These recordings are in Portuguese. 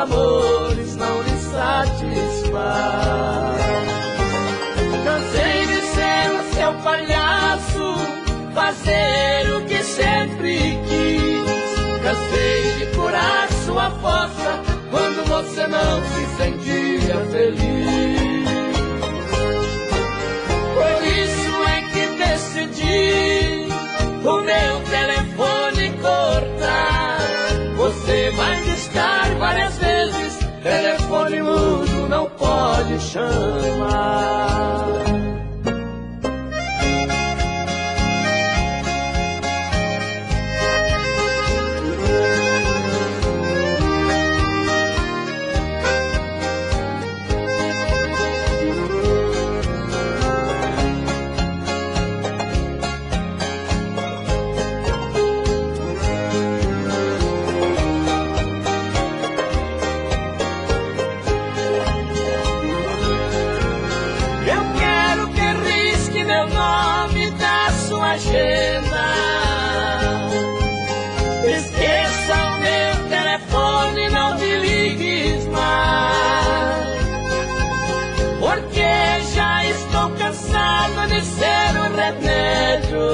amores não lhe satisfaz. Cansei de ser o seu palhaço, fazer o que sempre quis. Cansei de curar sua fossa quando você não se sentia feliz. Por isso é que decidi o meu telefone cortar. Você vai discar várias vezes, telefone mudo não pode chamar. Agenda. Esqueça o meu telefone, não me ligues mais, porque já estou cansado de ser um remédio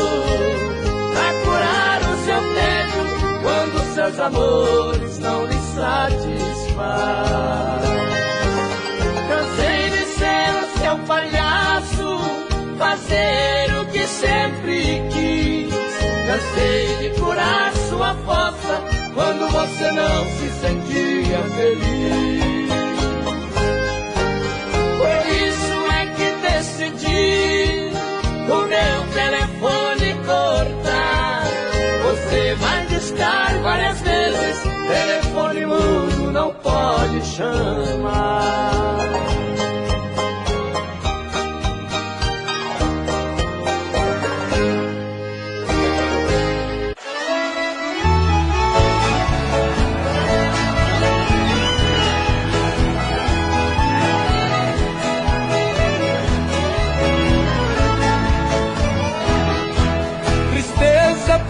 pra curar o seu tédio quando seus amores não lhe satisfaz. Cansei de ser o seu palhaço, fazer o que sempre quis. Cansei de curar sua fossa quando você não se sentia feliz. Por isso é que decidi o meu telefone cortar. Você vai discar várias vezes, telefone mudo não pode chamar.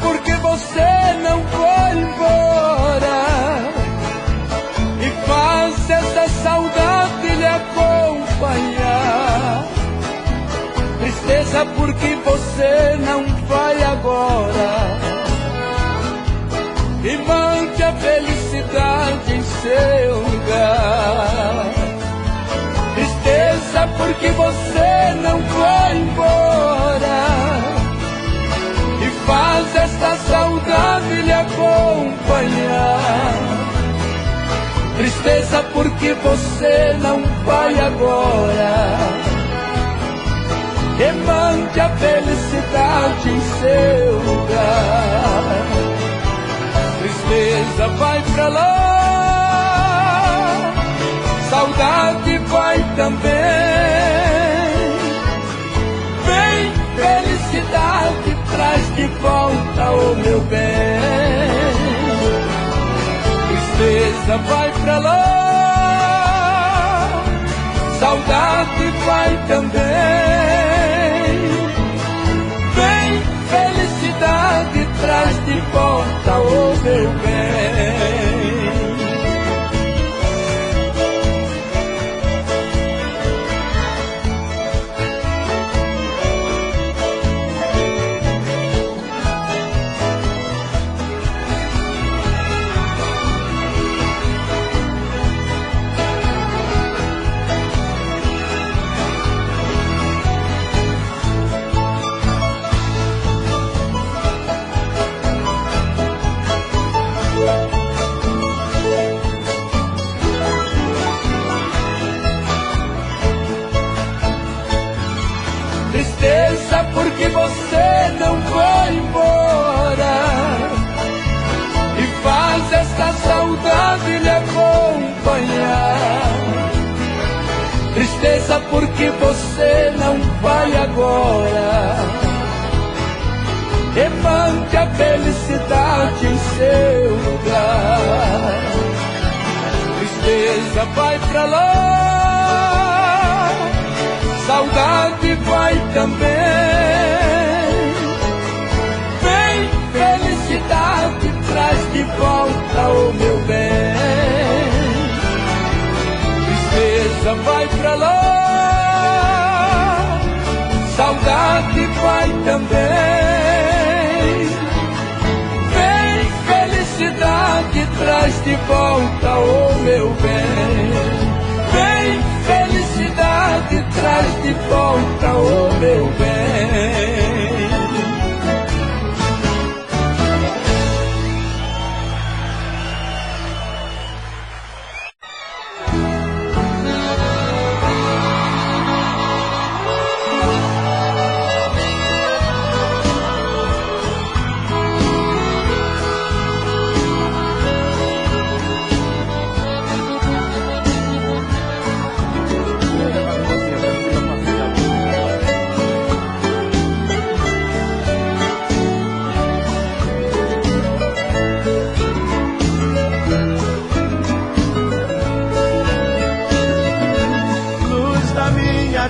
Porque você não foi embora e faz essa saudade lhe acompanhar. Tristeza porque você não vai agora e mande a felicidade em seu lugar. Tristeza porque você não foi embora e faz esta saudade lhe acompanhar. Tristeza porque você não vai agora e mande a felicidade em seu lugar. Tristeza vai pra lá, saudade vai também. Vem, felicidade, traz de volta o meu bem. Tristeza vai pra lá, saudade vai também. Vem, felicidade, traz de volta o meu bem. Tristeza porque você não vai embora e faz esta saudade lhe acompanhar. Tristeza porque você não vai agora e mande a felicidade em seu lugar. Tristeza vai pra lá, saudade vai também. Vem, felicidade, traz de volta o meu bem. volta, oh meu bem. Vem, felicidade, traz de volta, oh meu bem.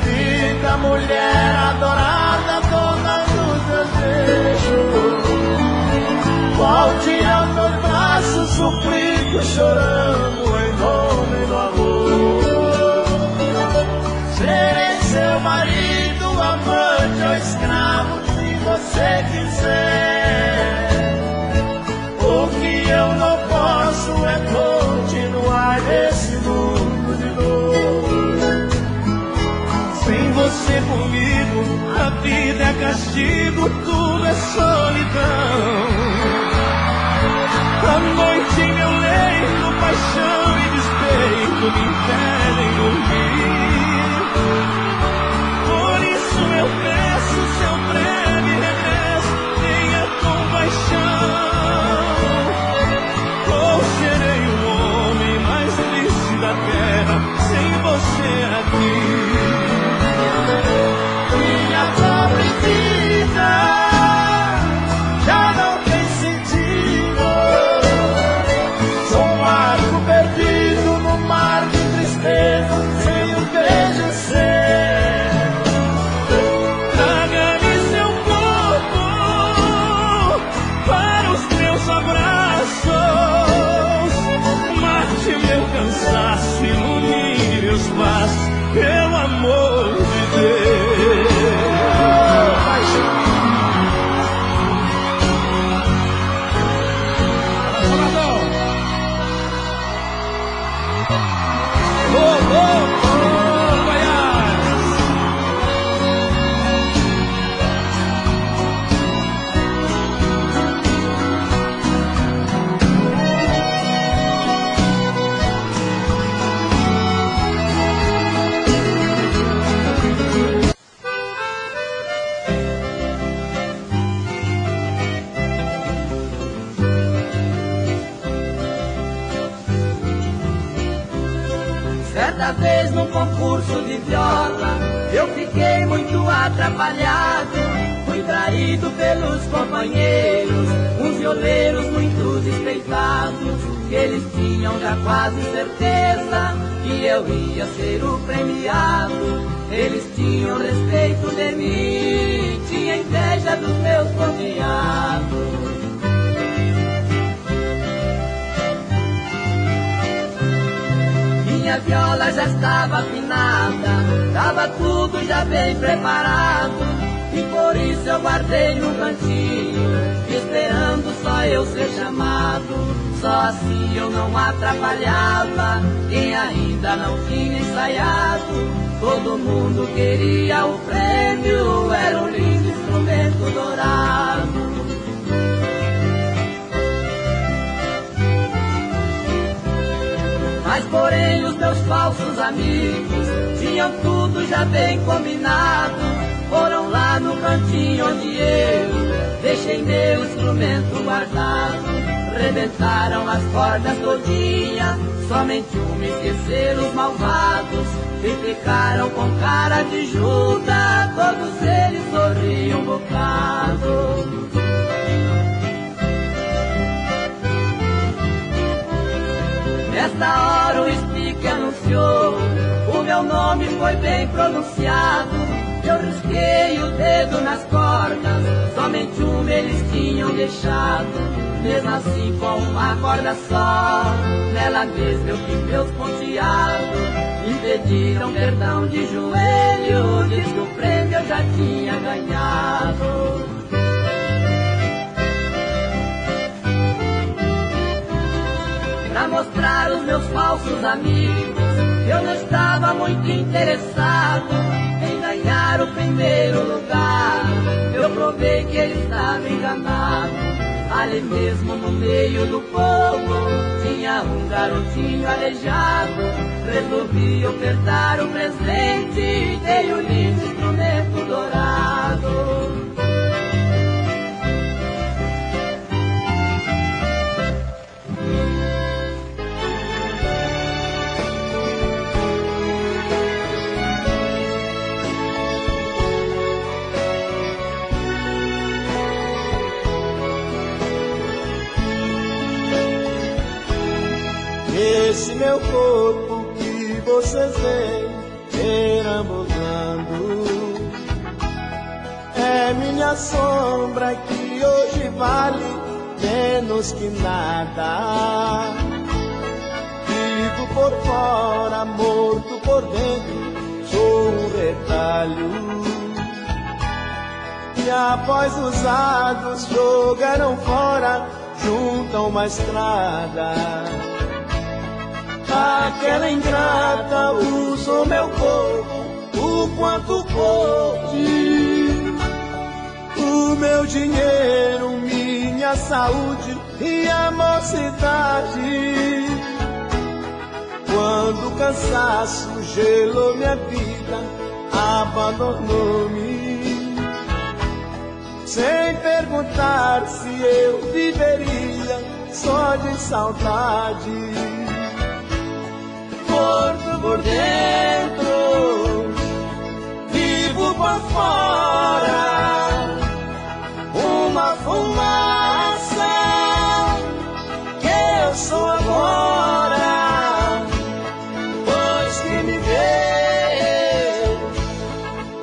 Vida, mulher adorada, dona dos desejos, volte aos meus braços, suplico, chorando em nome do amor. Serei seu marido, amante ou escravo, se você quiser. O que eu não posso é continuar nesse mundo de dor. Sem você comigo, a vida é castigo, tudo é solidão. A noite em meu leito, paixão e despeito me impedem dormir. Por isso eu peço seu breve regresso, tenha compaixão. Ou serei o homem mais triste da terra, sem você aqui. Minha pobre vida já não tem sentido. Sou um barco perdido no mar de tristeza, sem um beijo seu. Traga-me seu corpo para os meus abraços. Mate meu cansaço, ilumine meus passos, pelo amor de Deus. Certa vez num concurso de viola, eu fiquei muito atrapalhado. Fui traído pelos companheiros, uns violeiros muito despeitados. Eles tinham já quase certeza que eu ia ser o premiado. Eles tinham respeito de mim, tinha inveja dos meus convidados. Minha viola já estava afinada, estava tudo já bem preparado. E por isso eu guardei no cantinho, esperando só eu ser chamado. Só assim eu não atrapalhava quem ainda não tinha ensaiado. Todo mundo queria o prêmio, era um lindo instrumento dourado. Mas porém os meus falsos amigos tinham tudo já bem combinado. Foram lá no cantinho onde eu deixei meu instrumento guardado. Rebentaram as cordas todinhas, somente uma esqueceram os malvados. E ficaram com cara de Judas, todos eles sorriam um bocado. Nesta hora o speak anunciou, o meu nome foi bem pronunciado. Eu risquei o dedo nas cordas, somente uma eles tinham deixado. Mesmo assim com uma corda só, nela mesmo eu vi meus ponteados. Me pediram perdão de joelho, diz que o prêmio eu já tinha ganhado. mostrar aos meus falsos amigos que eu não estava muito interessado em ganhar o primeiro lugar. Eu provei que ele estava enganado. Ali mesmo no meio do povo tinha um garotinho aleijado. Resolvi ofertar o presente e dei o lindo instrumento dourado. Esse meu corpo que vocês veem perambulando é minha sombra que hoje vale menos que nada. Vivo por fora, morto por dentro, sou um retalho. E após usados jogaram fora junto a uma estrada. Aquela ingrata usou meu corpo o quanto pôde. O meu dinheiro, minha saúde e a mocidade. Quando o cansaço gelou minha vida, abandonou-me, sem perguntar se eu viveria só de saudade. Morto por dentro, vivo por fora, uma fumaça que eu sou agora. Pois que me vê,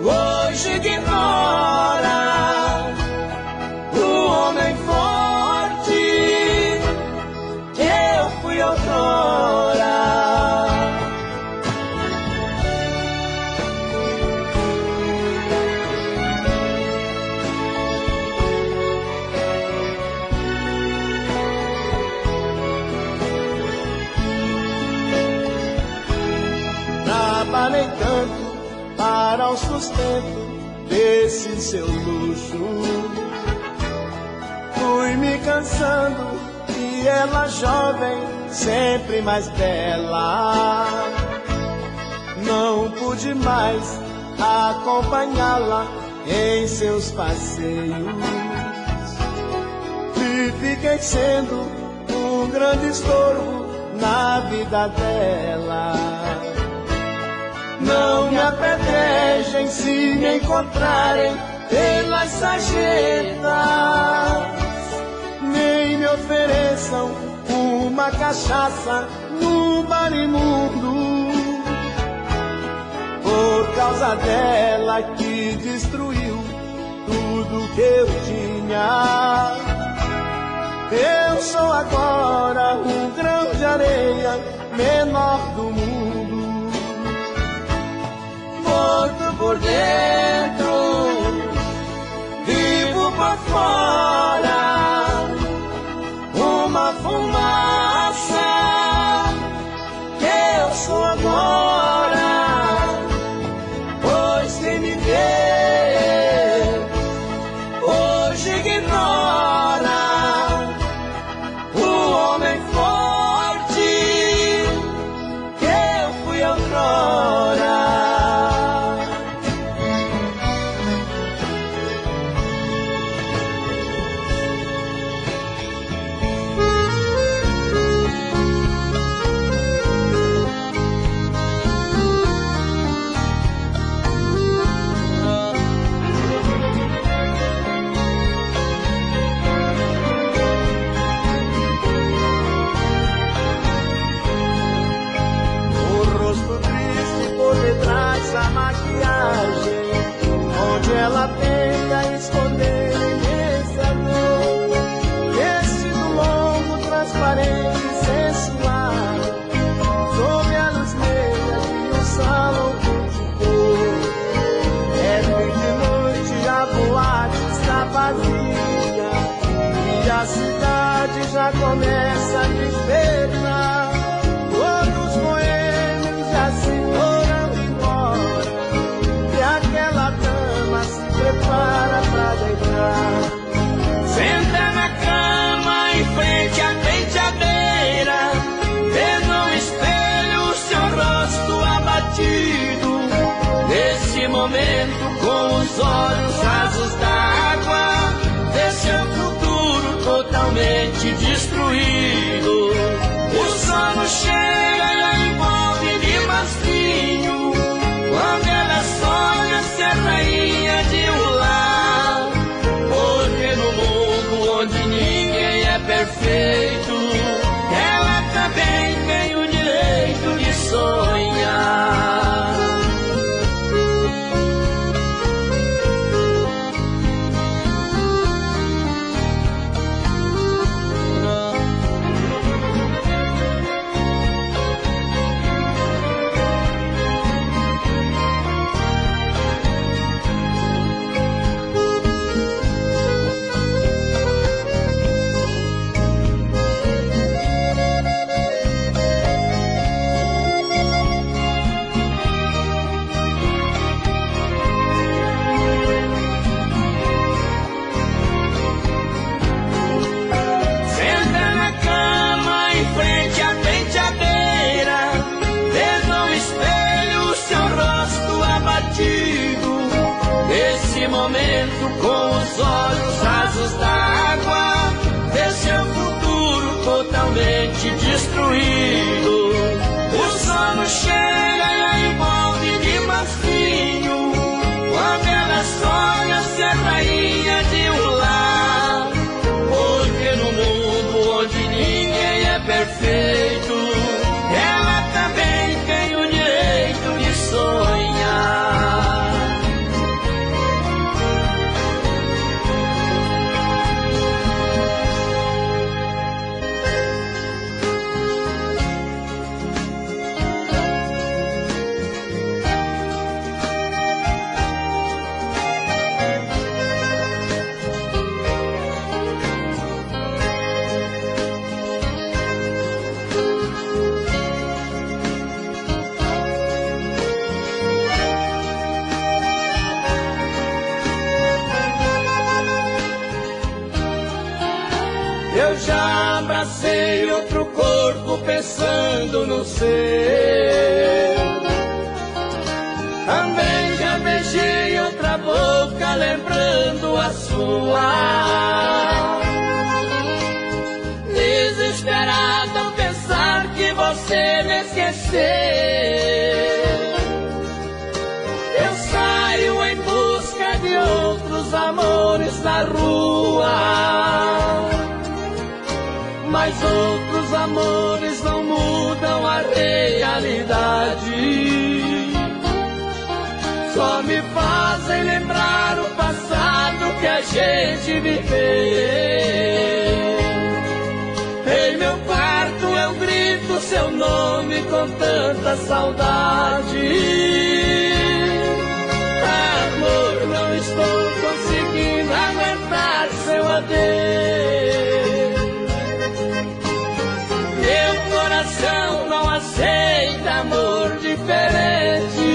hoje ignora o homem forte que eu fui outrora. Trabalhei tanto para o sustento desse seu luxo. Fui me cansando e ela jovem, sempre mais bela. Não pude mais acompanhá-la em seus passeios. E fiquei sendo um grande estorvo na vida dela. Não me apedrejem se me encontrarem pelas sarjetas, nem me ofereçam uma cachaça num bar imundo. Por causa dela que destruiu tudo que eu tinha, eu sou agora um grão de areia menor do mundo. Morto por dentro, vivo por fora, uma fumaça que eu sou agora. Pois quem me vê hoje ignora o homem forte que eu fui outrora. A maquiagem, onde ela tenta esconder imensa dor. Vestido longo, transparente, sensual, sob a luz negra de um salão de cor. É de noite, a boate está vazia e a cidade já começa a despertar. os olhos rasos d'água, vê seu futuro totalmente destruído. O sono chega e a envolve de massinho, quando ela sonha ser rainha de um lar. Porque no mundo onde ninguém é perfeito, ela também tem o direito de sonhar. Nesse momento, com os olhos rasos d'água, vê seu futuro totalmente destruído. O sono chega e a envolve de massinho, quando ela sonha ser rainha de um lar. Porque no mundo onde ninguém é perfeito, ela também tem o direito de sonhar. Eu já abracei outro corpo pensando no seu. Também já beijei outra boca lembrando a sua. Desesperado ao pensar que você me esqueceu, eu saio em busca de outros amores na rua. Mas outros amores não mudam a realidade, só me fazem lembrar o passado que a gente viveu. Em meu quarto eu grito seu nome com tanta saudade. Amor, não estou conseguindo aguentar seu adeus. Coração não aceita amor diferente,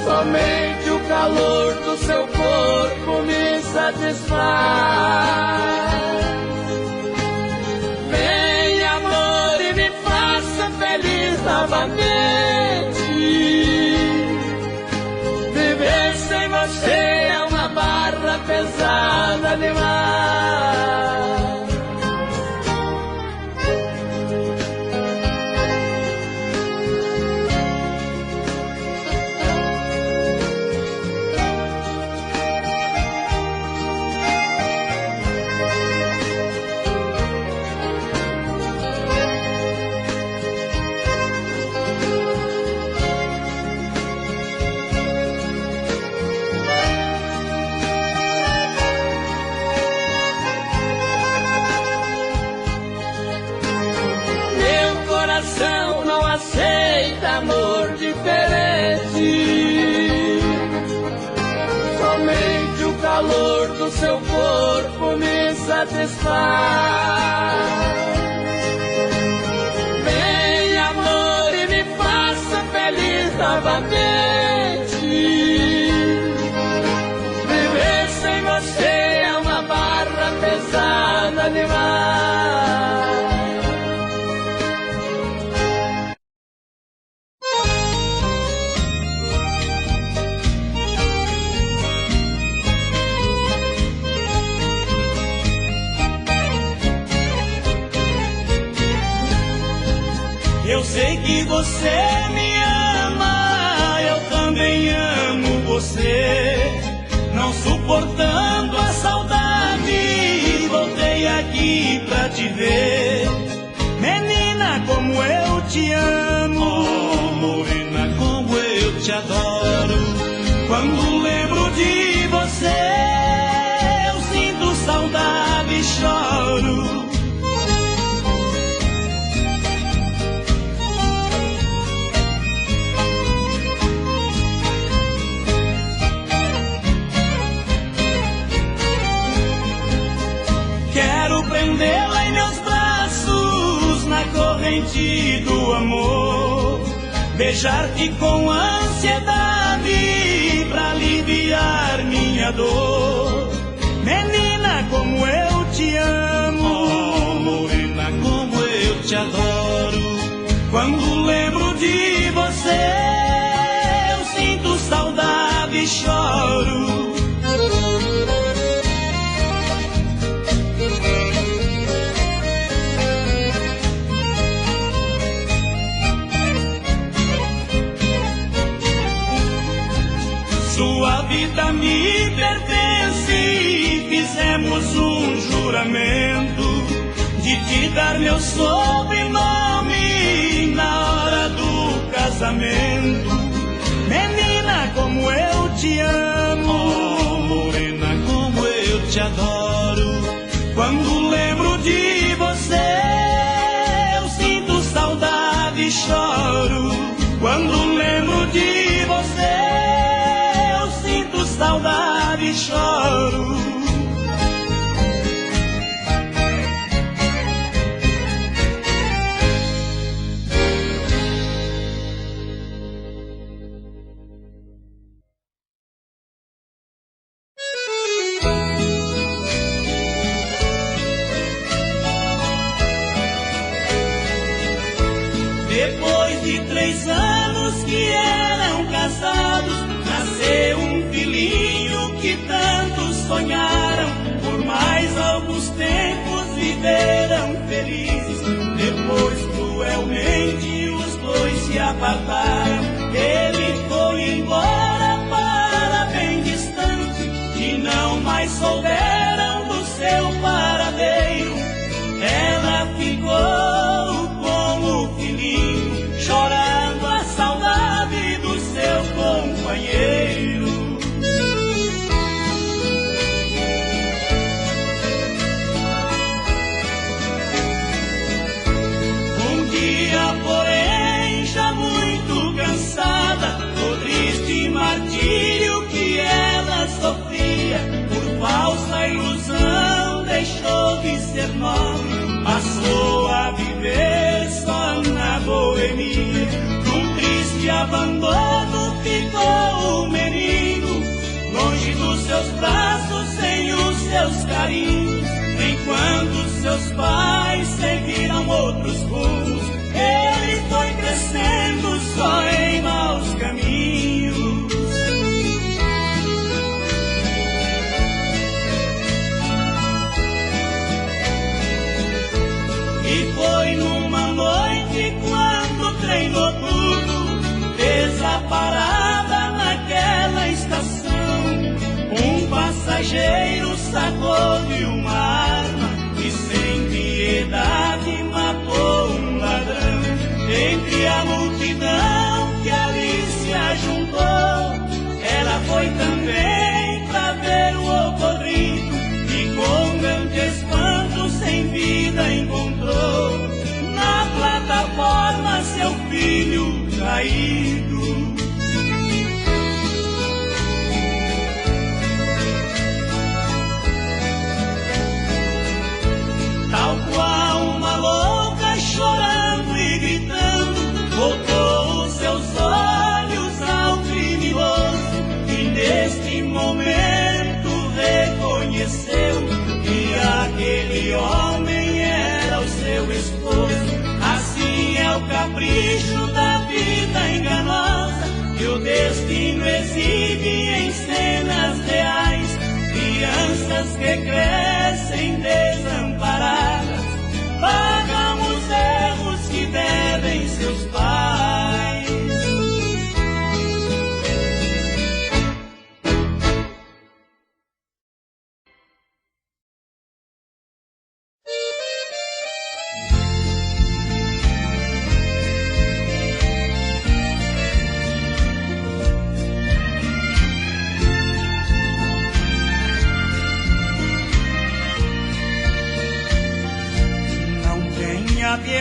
somente o calor do seu corpo me satisfaz. Vem amor e me faça feliz novamente. Viver sem você é uma barra pesada demais. Não aceita amor diferente, somente o calor do seu corpo me satisfaz. Vem amor e me faça feliz novamente. Viver sem você é uma barra pesada demais. Eu sei que você me ama, eu também amo você. Não suportando a saudade, voltei aqui pra te ver. Menina, como eu te amo, oh, morena, como eu te adoro. Quando lembro de você, eu sinto saudade e choro. Quero prendê-la em meus braços, na corrente do amor, beijar-te com ansiedade pra aliviar minha dor. Menina, como eu te amo, oh, morena, como eu te adoro. Quando lembro de você, eu sinto saudade e choro. Sua vida me pertence, fizemos um juramento de te dar meu sobrenome na hora do casamento. Menina, como eu te amo, oh, morena, como eu te adoro. Quando lembro de você, eu sinto saudade e choro. Quando lembro de você, saudade e choro. Depois de 3 anos que eram casados, nasceu um filhinho que tanto sonharam. Por mais alguns tempos viveram felizes. Depois cruelmente os dois se apartaram. Ele foi embora para bem distante e não mais souberam do seu paradeiro. Ela ficou com o filhinho, chorando a saudade do seu companheiro. Um dia, porém, já muito cansada do triste martírio que ela sofria, por falsa ilusão deixou de ser nobre, passou a viver só na boemia. Num triste abandono ficou o menino, longe dos seus braços, sem os seus carinhos. Enquanto seus pais seguiram outros rumos, ele foi crescendo só em maus caminhos. E foi numa noite quando o trem noturno fez a parada naquela estação. Um passageiro sacou de uma arma e sem piedade matou um ladrão. Entre a multidão que ali se ajuntou, ela foi também pra ver o ocorrido e com grande espanto sem vida encontrou na plataforma seu filho caído. Tal qual uma louca, chorando e gritando, voltou os seus olhos ao criminoso, e neste momento reconheceu que aquele homem era o seu esposo. Assim é o capricho da vida enganosa, que o destino exibe em cenas reais. Crianças que crescem desamparadas pagam os erros que devem ser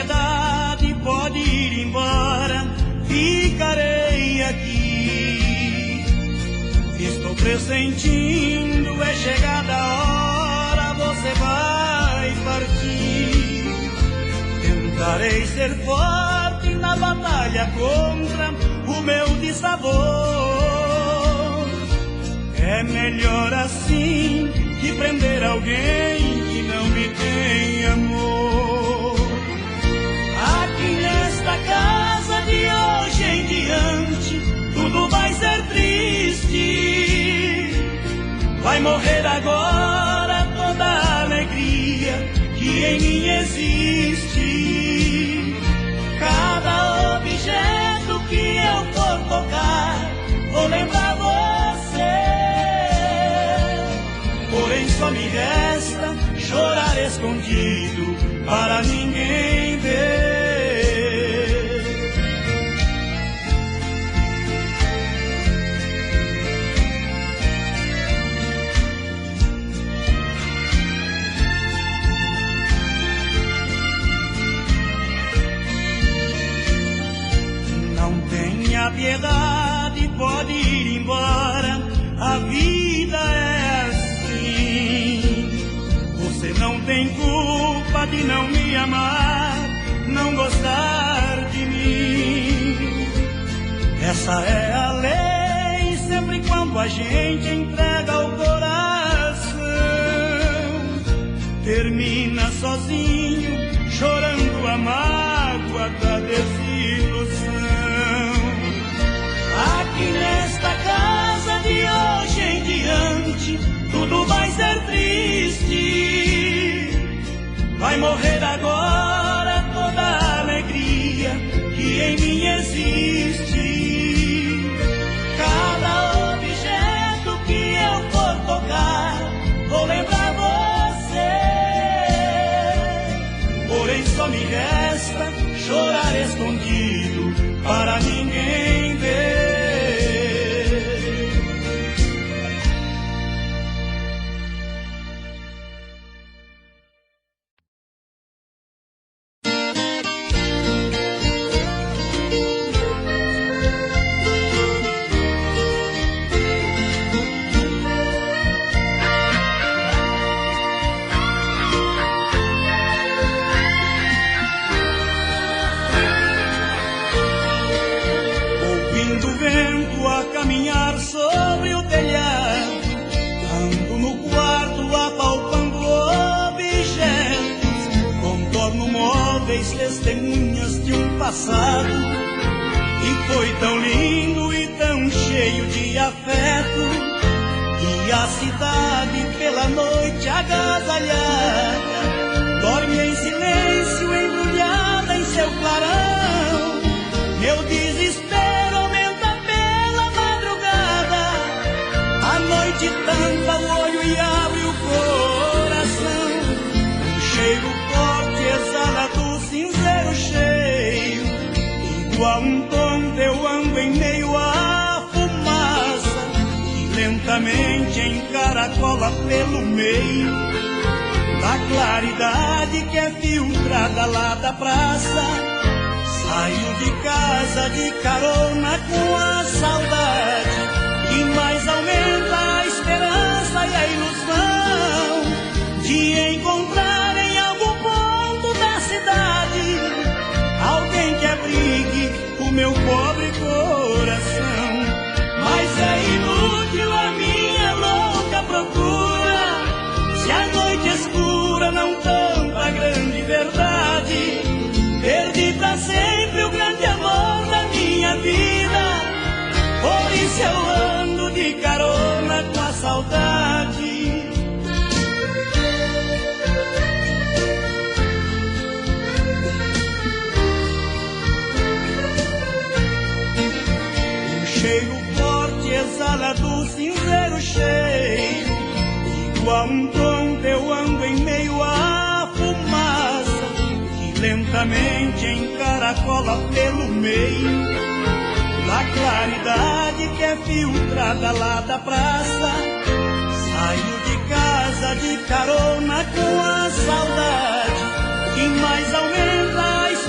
piedade, pode ir embora, ficarei aqui. Estou pressentindo, é chegada a hora, você vai partir. Tentarei ser forte na batalha contra o meu dissabor. É melhor assim que prender alguém que não me tem amor. Aqui nesta casa de hoje em diante tudo vai ser triste. Vai morrer agora toda a alegria que em mim existe. Cada objeto que eu for tocar, vou lembrar você. Porém só me resta chorar escondido para ninguém ver. Não tenha piedade, pode ir embora, a vida é assim. Você não tem culpa de não me amar, não gostar de mim. Essa é a lei, sempre quando a gente entrega o coração. Termina sozinho, chorando a mágoa da desilusão. Aqui nesta casa de hoje em diante tudo vai ser triste. Vai morrer agora toda a alegria que em mim existe. Cada objeto que eu for tocar, vou lembrar você. Porém só me resta chorar escondido para ninguém ver. Sobre o telhado, ando no quarto apalpando objetos, contorno móveis, testemunhas de um passado que foi tão lindo e tão cheio de afeto. E a cidade pela noite agasalhada dorme em silêncio, embrulhada em seu clarão. Meu desespero aumenta pela madrugada, a noite tampa o olho e abre o coração. Um cheiro forte exala do cinzeiro cheio, igual um tonto eu ando em meio à fumaça, que lentamente encaracola pelo meio da claridade que é filtrada lá da praça. Saio de casa de carona com a saudade, que mais aumenta a esperança e a ilusão de encontrar em algum ponto da cidade alguém que abrigue o meu pobre coração. Mas é inútil a minha louca procura, se a noite escura não tampa a grande verdade. Perdi pra sempre o grande amor da minha vida, por isso eu ando de carona com a saudade. Um cheiro forte exala do cinzeiro cheio, igual um tonto eu ando em meio à fumaça, lentamente encaracola pelo meio da claridade que é filtrada lá da praça. Saio de casa de carona com a saudade, que mais aumenta a esperança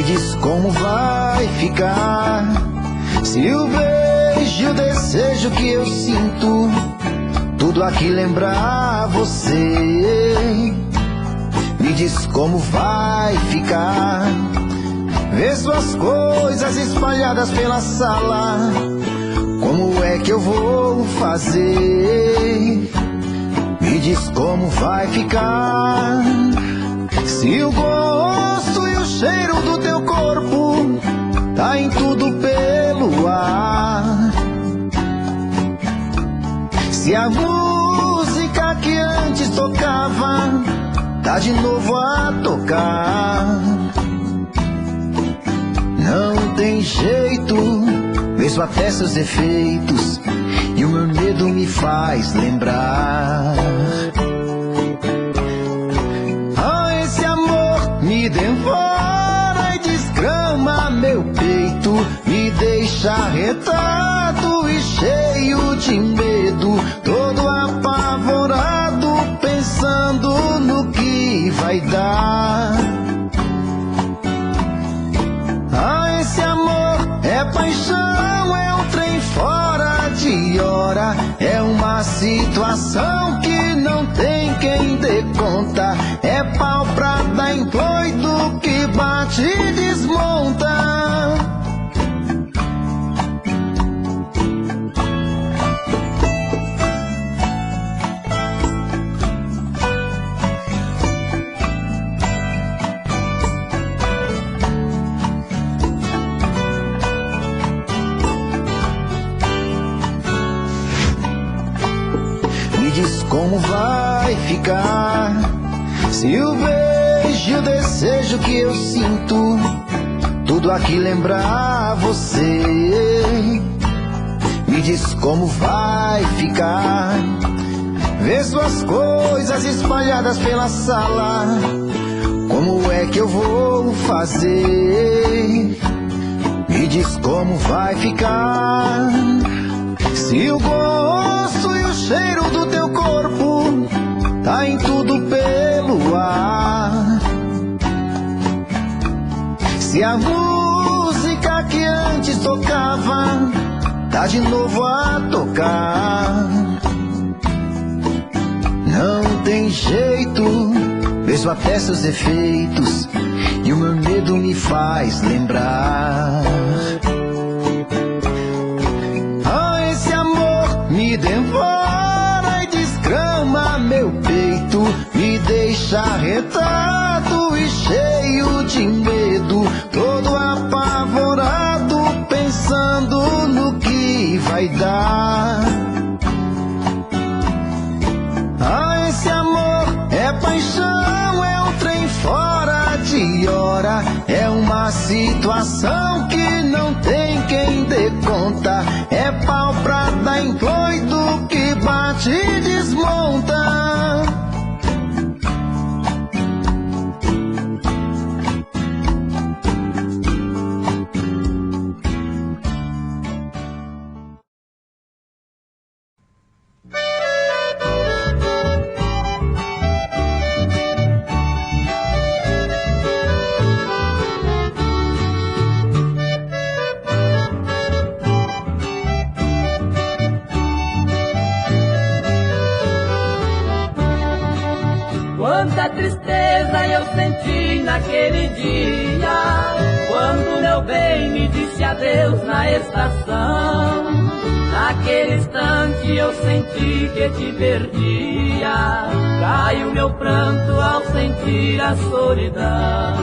diz como vai ficar, se o beijo e o desejo que eu sinto, tudo aqui lembrar você. Me diz como vai ficar, ver suas coisas espalhadas pela sala, como é que eu vou fazer? Me diz como vai ficar, se o gosto e o cheiro do teu corpo tá em tudo pelo ar, se a música que antes tocava tá de novo a tocar. Não tem jeito, vejo até seus defeitos e o meu medo me faz lembrar. Ah, esse amor me devora e desgrama meu peito, me deixa arretado e cheio de medo, todo apavorado, pensando no que vai dar. Ah, esse amor é paixão, é um trem fora de hora, é uma situação que não tem quem dê conta, é pau pra dar em doido que bate e desmonta. Como vai ficar, se o beijo e o desejo que eu sinto, tudo aqui lembrar você? Me diz como vai ficar, ver suas coisas espalhadas pela sala, como é que eu vou fazer? Me diz como vai ficar, se o gosto e o cheiro do teu corpo tá em tudo pelo ar, se a música que antes tocava tá de novo a tocar. Não tem jeito, vejo até seus defeitos e o meu medo me faz lembrar. Me devora e desgrama meu peito, me deixa arretado e cheio de medo, todo apavorado, pensando no que vai dar. Ah, esse amor é paixão, é um trem fora de hora, é uma situação que não tem quem dê conta, é pau pra dar em doido que bate e desmonta. Quanta tristeza eu senti naquele dia, quando meu bem me disse adeus na estação. Naquele instante eu senti que te perdia, caiu meu pranto ao sentir a solidão.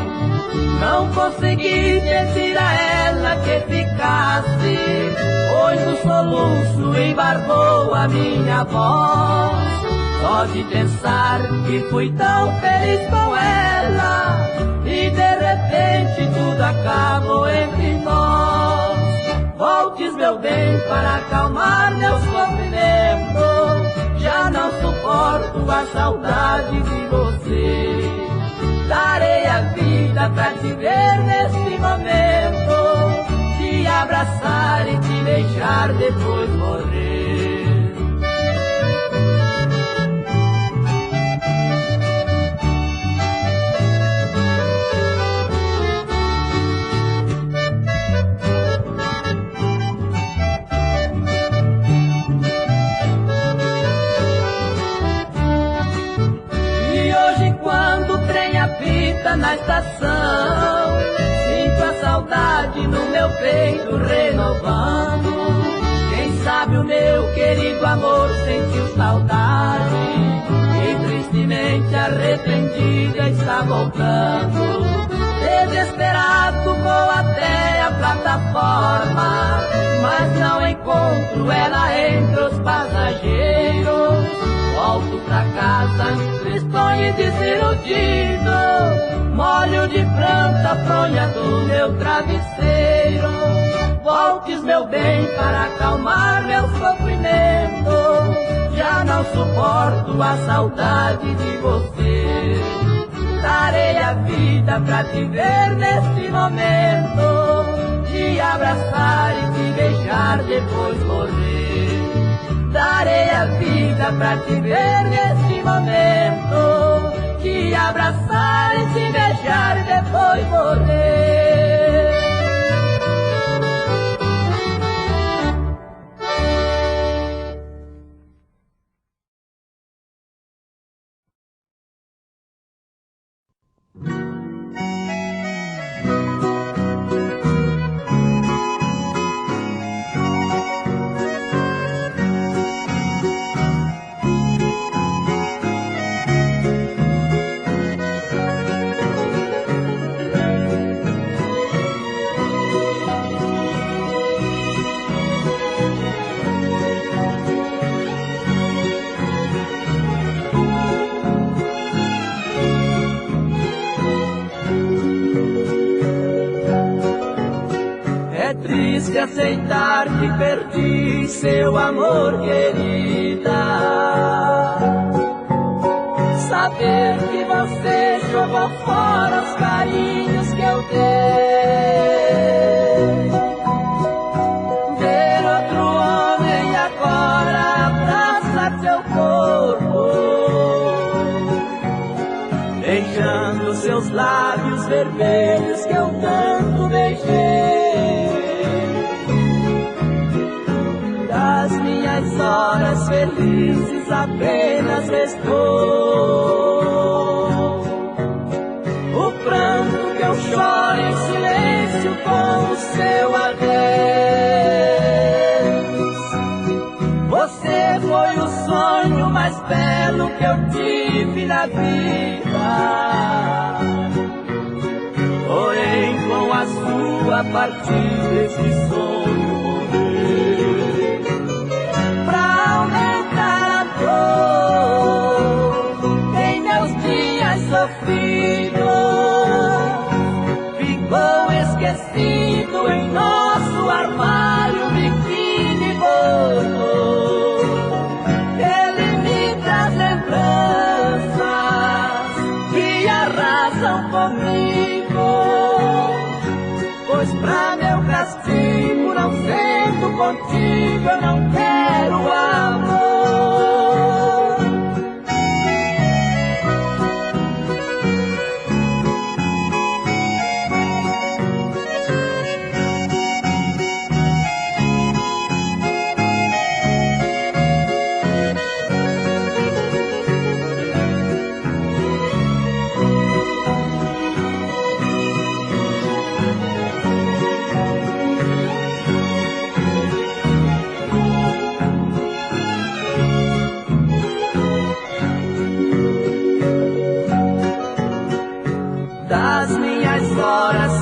Não consegui pedir a ela que ficasse, pois o soluço embargou a minha voz. Só de pensar que fui tão feliz com ela, e de repente tudo acabou entre nós. Voltes, meu bem, para acalmar meu sofrimento, já não suporto a saudade de você. Darei a vida pra te ver nesse momento, te abraçar e te deixar depois morrer. meu peito renovando. Quem sabe o meu querido amor sentiu saudade e tristemente arrependida está voltando. Desesperado vou até a plataforma, mas não encontro ela entre os passageiros. Volto pra casa, tristonho e desiludido, molho de pranto a fronha do meu travesseiro. Voltes, meu bem, para acalmar meu sofrimento, já não suporto a saudade de você. Darei a vida pra te ver neste momento, te abraçar e te beijar depois morrer. Darei a vida pra te ver neste momento, te abraçar e te beijar depois morrer. Aceitar que perdi seu amor, querida. Saber que você jogou fora os carinhos que eu dei. Ver outro homem agora abraçar seu corpo, beijando seus lábios vermelhos que eu tanto beijei. Das minhas horas felizes apenas restou o pranto que eu choro em silêncio com o seu adeus. Você foi o sonho mais belo que eu tive na vida, porém com a sua partida esse sonho morreu. Em meus dias sofridos, ficou esquecido em nosso armário biquíni gordo. Ele me traz lembranças que arrasam comigo, pois pra meu castigo, não sendo contigo, eu não quero amor.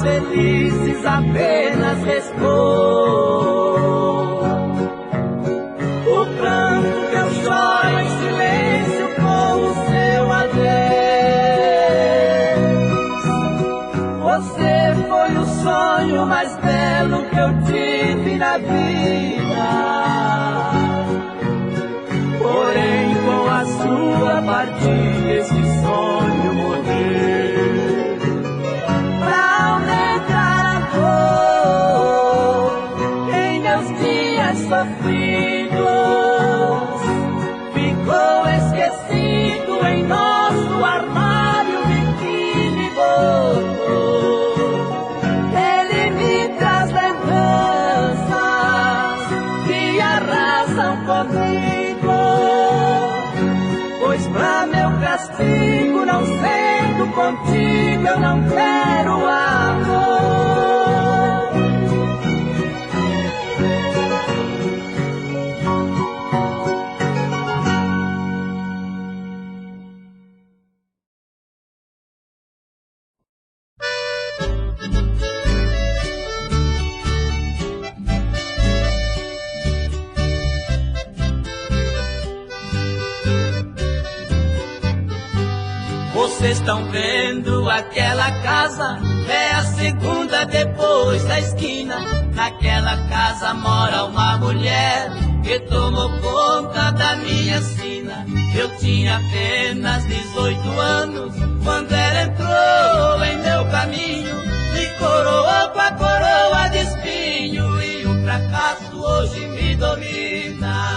Felizes apenas restou o pranto que eu choro em silêncio com o seu adeus. Você foi o sonho mais belo que eu tive na vida, porém com a sua partida esse sonho morreu. Sofridos, ficou esquecido em nosso armário biquíni gordo. Ele me traz lembranças que arrasam comigo, pois pra meu castigo, não sendo contigo, eu não quero amor. Vocês estão vendo aquela casa? É a segunda depois da esquina. Naquela casa mora uma mulher que tomou conta da minha sina. Eu tinha apenas 18 anos quando ela entrou em meu caminho, me coroou com a coroa de espinho, e o fracasso hoje me domina.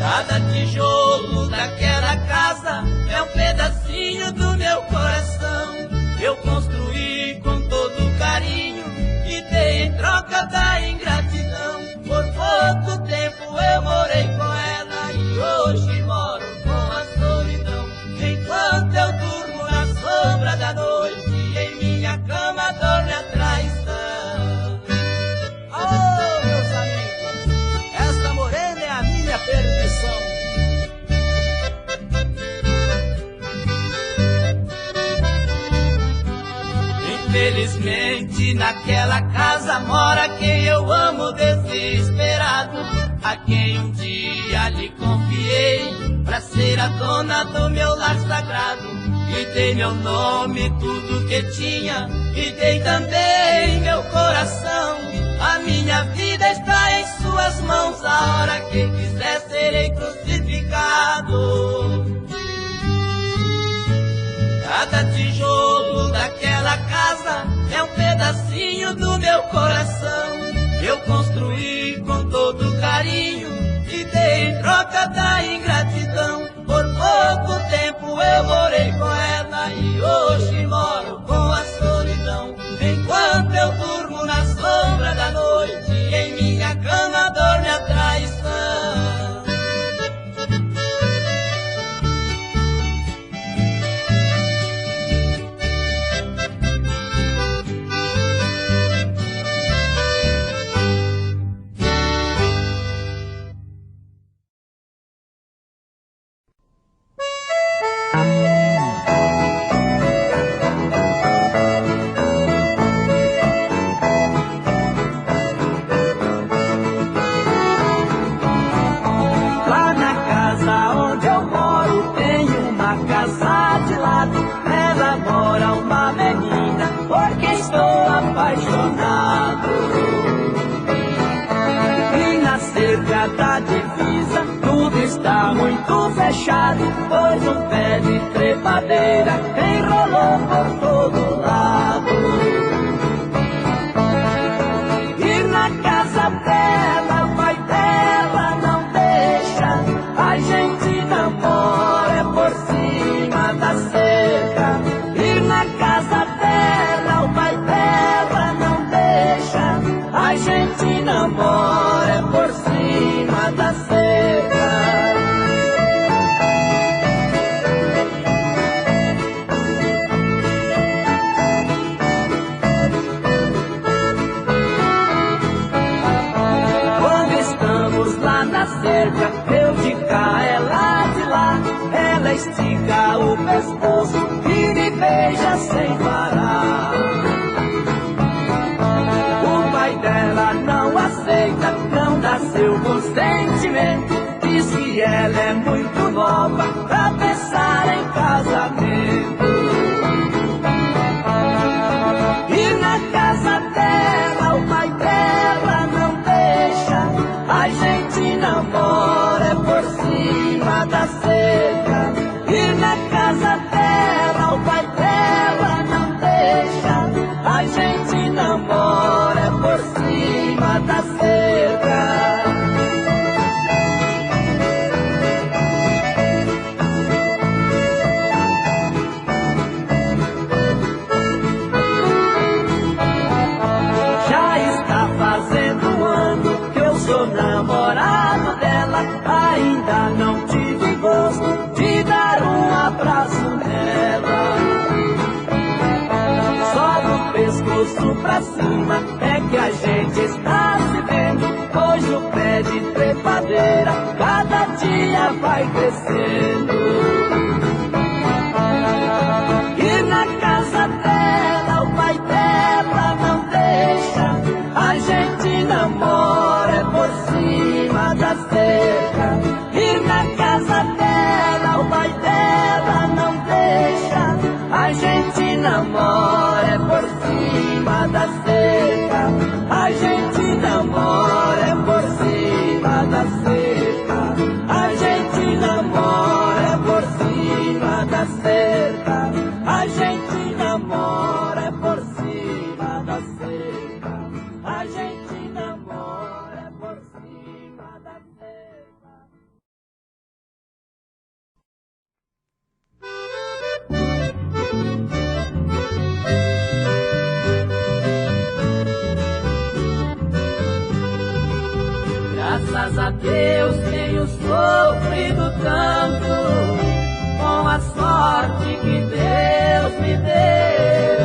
Cada tijolo daquela casa é um pedacinho do meu coração. Eu construí com todo carinho e dei em troca da ingratidão. Por pouco tempo eu morei com ela e hoje moro com a solidão. Enquanto eu durmo na sombra da noite, em minha cama dorme a traição. Oh, meus amigos, esta morena é a minha perdição. Infelizmente naquela casa mora quem eu amo desesperado, a quem um dia lhe confiei pra ser a dona do meu lar sagrado. E dei meu nome, tudo que tinha, e dei também meu coração. A minha vida está em suas mãos, a hora que quiser serei crucificado. Cada tijolo daquela casa é um pedacinho do meu coração. Eu construí com todo carinho e dei em troca da ingratidão. Por pouco tempo eu morei com ela e hoje moro com a solidão. Enquanto eu durmo na sombra da noite, em minha cama dorme a traição. Da divisa, tudo está muito fechado, pois um pé de trepadeira enrolou por todo lado. E na casa dela, o pai dela não deixa, a gente namora por cima da cerca. E na casa dela, o pai dela não deixa, a gente namora por cima da cerca. Quando estamos lá na cerca, eu de cá, ela de lá, ela estica o pescoço e me beija sem parar. O pai dela não aceita, não dá seu consentimento, diz que ela é muito nova pra pensar em casamento. E na casa dela, o pai dela não deixa, a gente namora por cima da cerca. E na casa dela, o pai dela não deixa, a gente namora por cima da cerca. Já está fazendo um ano que eu sou namorado dela, ainda não tive gosto de dar um abraço nela. Só do pescoço pra cima é que a gente está se vendo, pois o pé de trepadeira cada dia vai crescendo. E na casa dela, o pai dela não deixa, a gente namora por cima da cerca. E na casa dela, o pai dela Graças a Deus tenho sofrido tanto com a sorte que Deus me deu.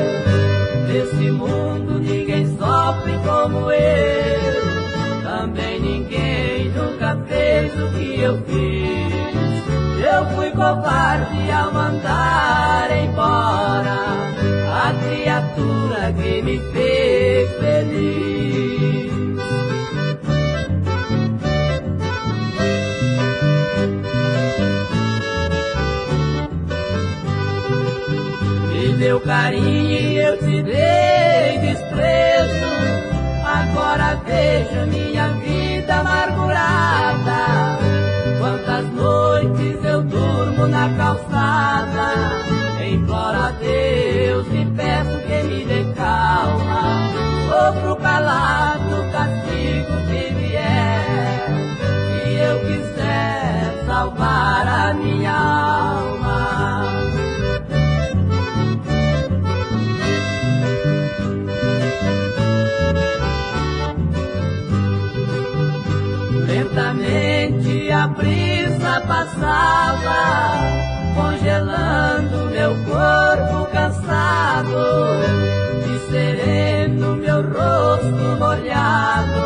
Nesse mundo ninguém sofre como eu, também ninguém nunca fez o que eu fiz. Eu fui covarde ao mandar embora a criatura que me fez feliz. Me deu carinho e eu te dei desprezo. Agora vejo minha vida amargurada. Quantas noites eu durmo na calçada, imploro a Deus e peço que me dê calma. Sofro calado o castigo que vier, se eu quiser salvar a minha alma. Lentamente a brisa passava, congelando meu corpo cansado, de sereno meu rosto molhado,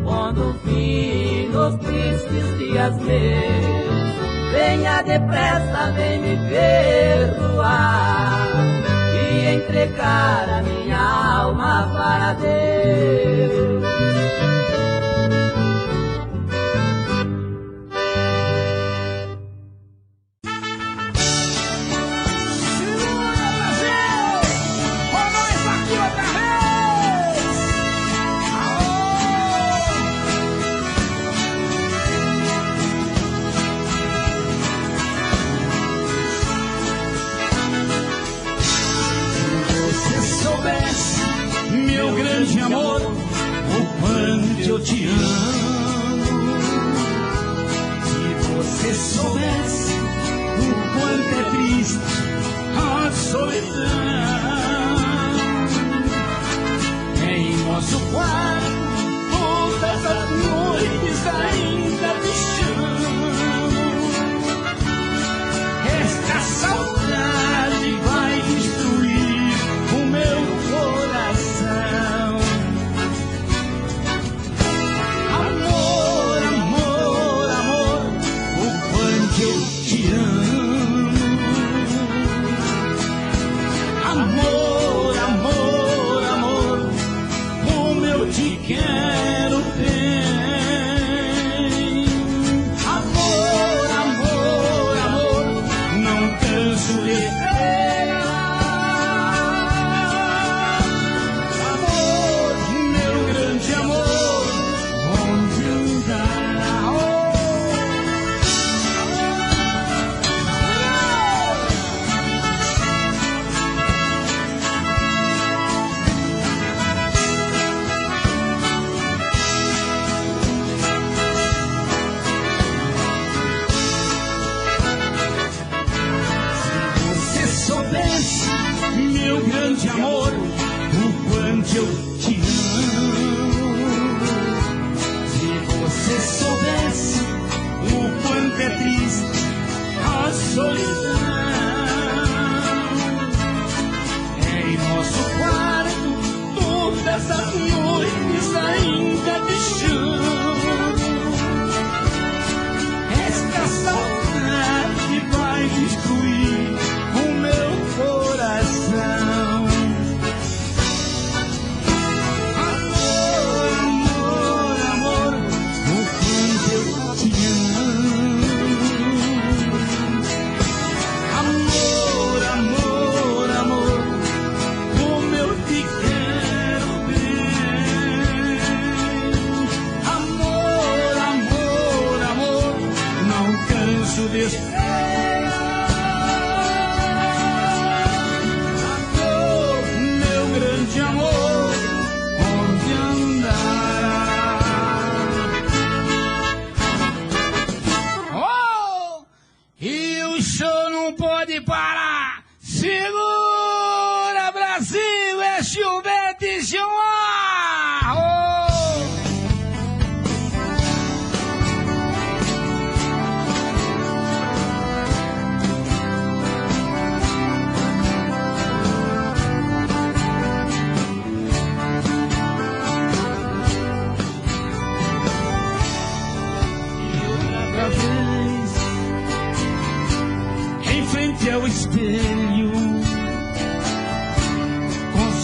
pondo fim nos tristes dias meus. Venha depressa, vem me perdoar e entregar a minha alma para Deus. Meu grande amor, o quanto eu te amo. Se você soubesse o quanto é triste a solidão, em nosso quarto todas as noites ainda te chamo. Esta saudade vai destruir o meu coração. Amor, amor, amor, o quanto eu te amo. Amor, amor, amor, como eu te quero bem. Amor, amor, amor, não canso de esperar. Amor, meu grande amor, onde andará? Se você soubesse, meu grande amor, o quanto eu te amo. Se você soubesse o quanto é triste a solidão, em nosso quarto todas as noites ainda te chamo. Esta saudade vai destruir o meu coração. Amor, amor, amor, o quanto eu te amo. Amor, amor, amor, como eu te quero bem. Amor, amor, amor, não canso de esperar. Amor, meu grande amor, onde andará? Oh! E o show não pode parar. Segura, Brasil, é Gilberto e Gilmar. Oh!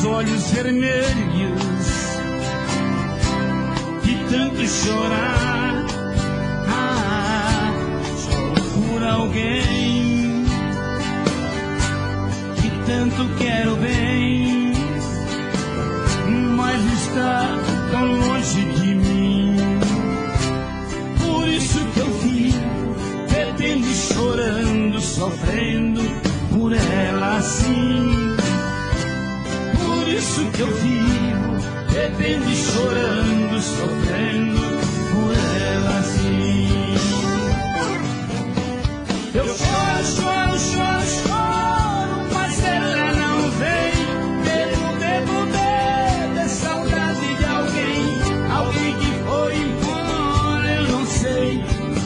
olhos vermelhos de tanto chorar. Choro por alguém que tanto quero bem, mas está tão longe de mim. Por isso que eu vivo bebendo e chorando, sofrendo por ela assim. Por isso que eu vivo bebendo e chorando, sofrendo por ela assim. Eu choro, choro, choro, choro, mas ela não vem. Bebo, bebo, bebo, saudade de alguém, alguém que foi embora, eu não sei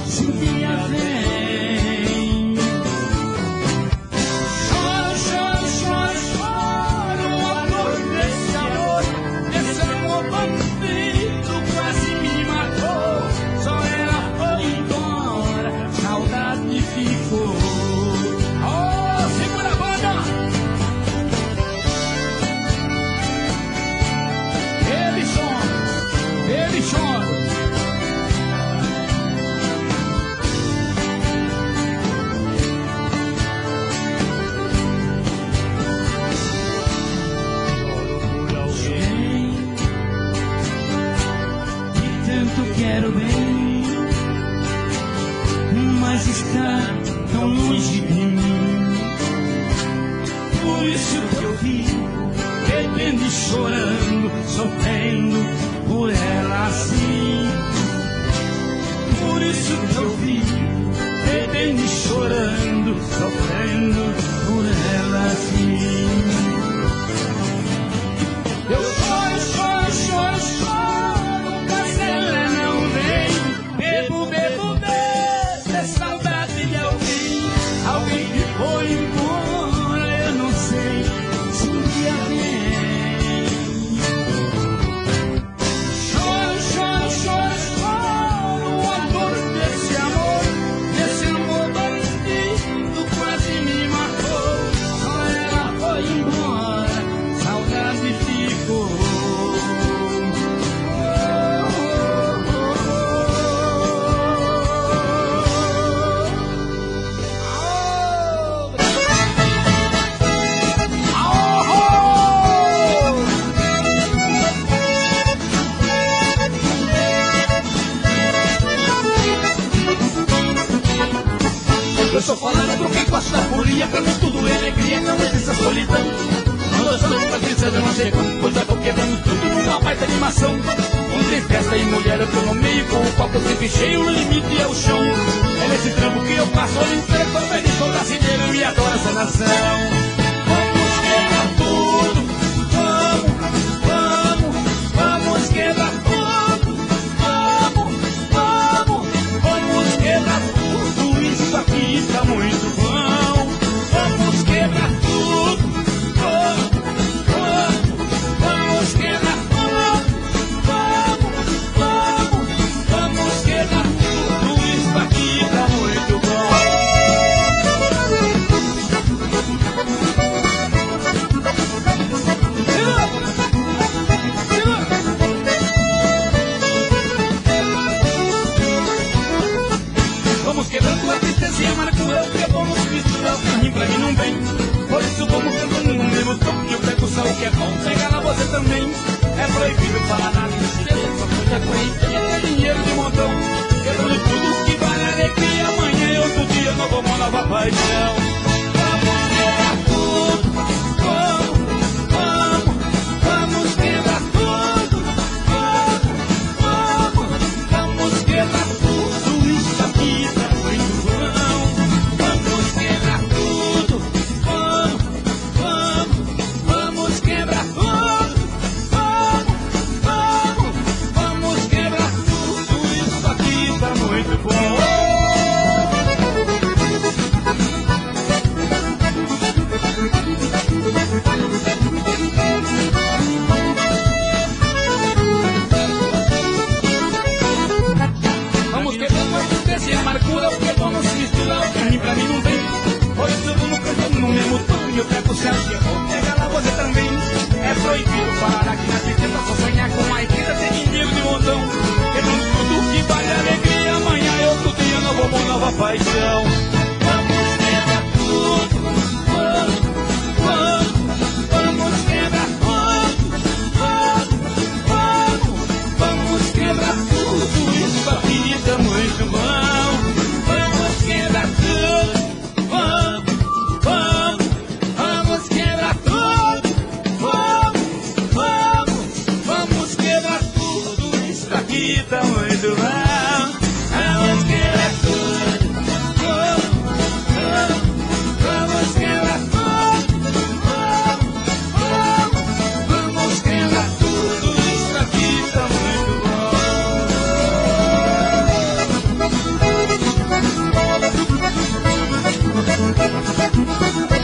se um dia vem. Choro, choro, choro, choro, o amor desse amor bandido quase me matou. Só ela foi embora, saudade ficou. Oh, segura a banda! Ele chora, ele chora. Quero bem, mas está tão longe de mim. Por isso que eu vivo bebendo e chorando, sofrendo por ela assim. Por isso que eu vivo bebendo e chorando, sofrendo por ela assim. Eu choro, choro, choro, choro, mas ela não vem. Bebo, bebo, bebo, é saudade de alguém, alguém que foi embora, eu não sei se um dia vem. Choro, choro, choro, choro, o amor desse amor bandido quase me matou. Só ela foi embora, saudade ficou. Eu sou falando pro quem gosta da folia, pra mim tudo é alegria, não existe a solidão. Nós somos pra tristeza, não sei como, pois eu tô quebrando tudo numa baita animação. Onde tem festa e mulher, eu tô no meio, com o copo sempre cheio, o limite é o chão. É nesse trampo que eu passo, olho em frente, tô feliz, sou brasileiro e adoro essa nação. Vamos quebrar tudo, vamos quebrar tudo, vamos quebrar tudo. Isso aqui tá muito bom. Vamos quebrar tudo. Vamos quebrar tudo. Vamos quebrar tudo. Isso aqui tá muito bom. Vamos quebrando a tristeza e amargura, porque vamos misturar o que ruim pra mim não vem. Por isso vamos cantando no mesmo tom, que eu pego só o que é bom, pega lá você também. É proibido falar nada, tristeza, só coisa corrente, é dinheiro de montão. Quebrando tudo que vale alegria, amanhã e outro dia nós vamos lavar paixão. Vamos quebrar tudo, vamos quebrar tudo, vamos quebrar tudo, isso aqui tá muito bom. Vamos quebrar tudo, vamos quebrar tudo, vamos quebrar tudo, isso aqui tá muito bom. parar aqui na Tiqueta, só sonhar com a Iquita, tem menino de montão. Querendo tudo que vale alegria, amanhã é outro dia, novo amor, nova paixão. Vamos quebrar tudo, vamos quebrar tudo, vamos quebrar tudo, isso aqui tá muito bom. Vamos quebrar tudo, vamos quebrar tudo, vamos quebrar tudo, isso aqui tá muito bom. Vamos quebrar tudo, vamos quebrar tudo, vamos quebrar tudo, isso aqui tá muito bom.